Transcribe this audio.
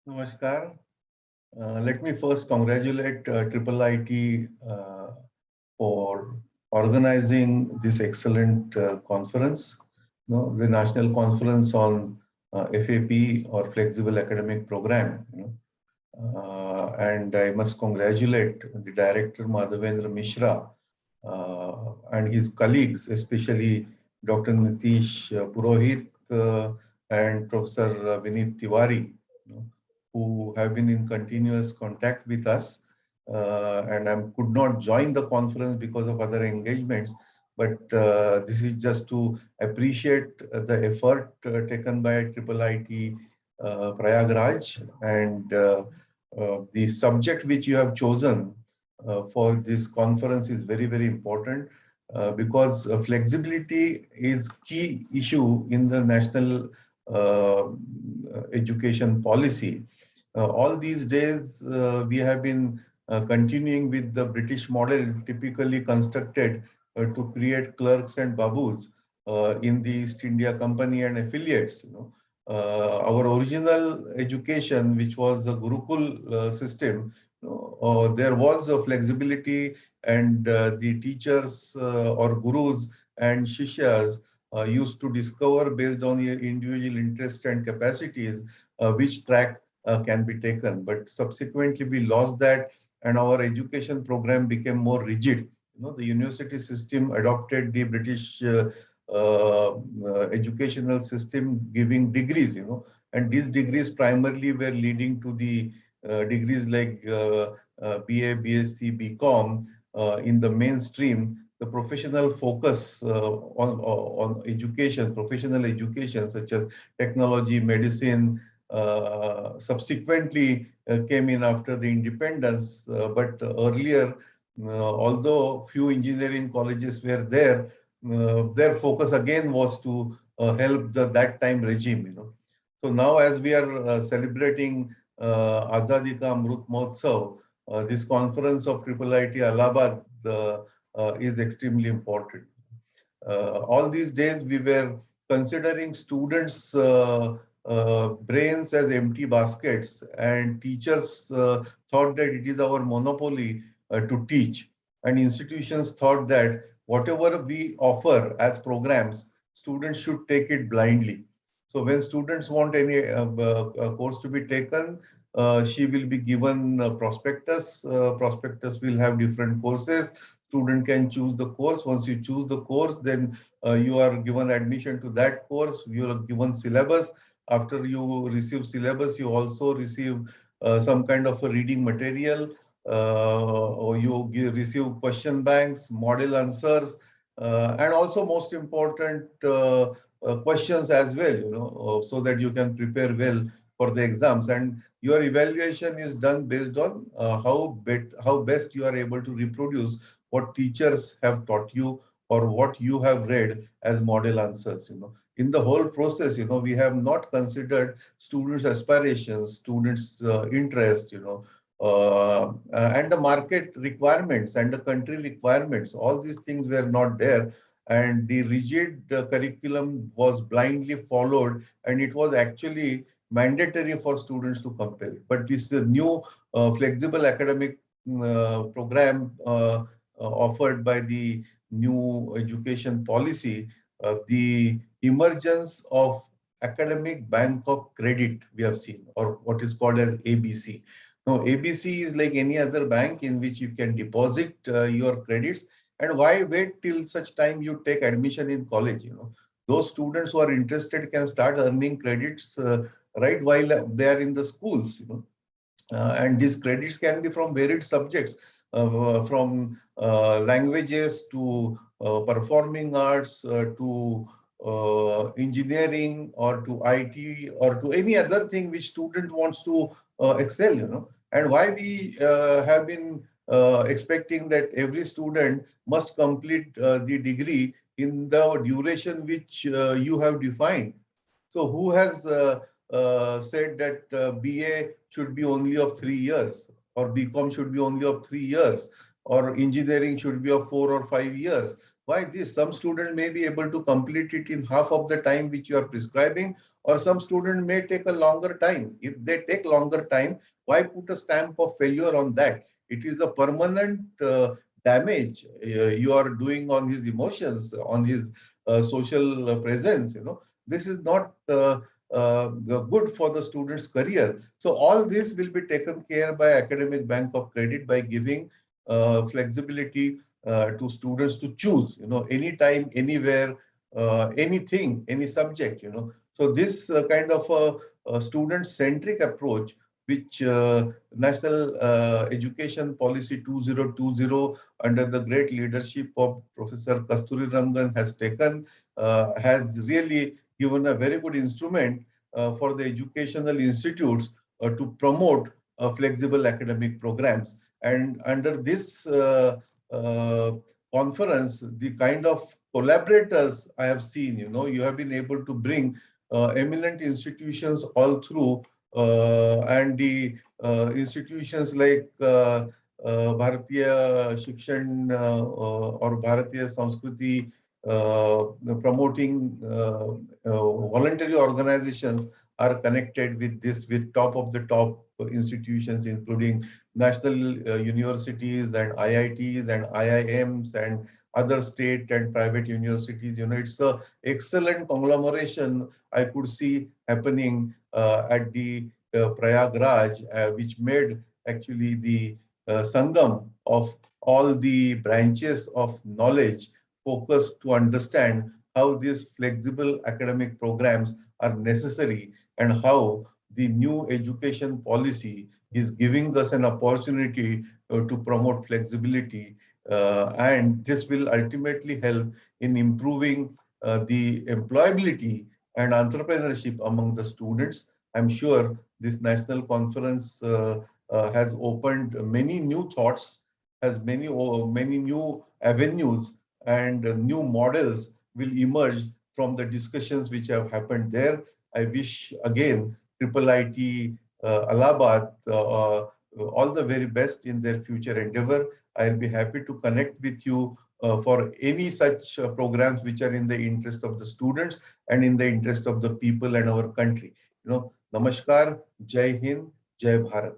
Namaskar. Let me first congratulate Triple IT for organizing this excellent conference, the National Conference on FAP or Flexible Academic Program. And I must congratulate the director Madhavendra Mishra and his colleagues, especially Dr. Nitish Purohit and Professor Vinit Tiwari, who have been in continuous contact with us. And I could not join the conference because of other engagements, but this is just to appreciate the effort taken by Triple IT Prayagraj and the subject which you have chosen for this conference is very, very important because flexibility is key issue in the national education policy. All these days, we have been continuing with the British model typically constructed to create clerks and babus in the East India Company and affiliates. Our original education, which was the Gurukul system, there was a flexibility and the teachers or gurus and shishyas used to discover based on your individual interest and capacities which track can be taken. But subsequently, we lost that and our education program became more rigid. The university system adopted the British educational system giving degrees, and these degrees primarily were leading to the degrees like BA, BSc, BCom in the mainstream. The professional focus on education, professional education such as technology, medicine, subsequently came in after the independence. But earlier, although few engineering colleges were there, their focus again was to help that time regime. So now, as we are celebrating Azadi Ka Amrut Mahotsav, this conference of Triple IT Allahabad is extremely important. All these days, we were considering students' brains as empty baskets, and teachers thought that it is our monopoly to teach, and institutions thought that whatever we offer as programs, students should take it blindly. So when students want any course to be taken, she will be given a prospectus. Prospectus will have different courses. Student can choose the course. Once you choose the course, then you are given admission to that course. You are given syllabus. After you receive syllabus, you also receive some kind of a reading material, or you receive question banks, model answers, and also most important questions as well, so that you can prepare well for the exams. And your evaluation is done based on how best you are able to reproduce what teachers have taught you or what you have read as model answers. In the whole process, we have not considered students' aspirations, students' interest, and the market requirements and the country requirements. All these things were not there, and the rigid curriculum was blindly followed, and it was actually mandatory for students to compel. But this new flexible academic program offered by the new education policy, the emergence of academic bank of credit we have seen, or what is called as ABC. Now, ABC is like any other bank in which you can deposit your credits. And why wait till such time you take admission in college? Those students who are interested can start earning credits right while they are in the schools. And these credits can be from varied subjects, from languages to performing arts to engineering or to IT or to any other thing which student wants to excel. And why we have been expecting that every student must complete the degree in the duration which you have defined. So who has said that BA should be only of 3 years, or BCom should be only of 3 years, or engineering should be of 4 or 5 years? Why this? Some student may be able to complete it in half of the time which you are prescribing, or some student may take a longer time. If they take longer time, why put a stamp of failure on that? It is a permanent damage you are doing on his emotions, on his social presence. This is not good for the student's career. So all this will be taken care by Academic Bank of Credit by giving flexibility to students to choose, anytime, anywhere, anything, any subject, So this kind of a student-centric approach, which National Education Policy 2020 under the great leadership of Professor Kasturi Rangan has taken, has really given a very good instrument for the educational institutes to promote flexible academic programs. And under this uh, conference, the kind of collaborators I have seen, you have been able to bring eminent institutions all through, and the institutions like Bharatiya Shikshan or Bharatiya Samskriti, promoting voluntary organizations are connected with this, with top of the top institutions, including national universities and IITs and IIMs and other state and private universities. It's a excellent conglomeration I could see happening at the Prayagraj, which made actually the Sangam of all the branches of knowledge focused to understand how these flexible academic programs are necessary and how the new education policy is giving us an opportunity to promote flexibility. And this will ultimately help in improving the employability and entrepreneurship among the students. I'm sure this national conference has opened many new thoughts, has many new avenues, and new models will emerge from the discussions which have happened there. I wish again Triple IT Allahabad all the very best in their future endeavor. I'll be happy to connect with you for any such programs which are in the interest of the students and in the interest of the people and our country. Namaskar, Jai Hind, Jai Bharat.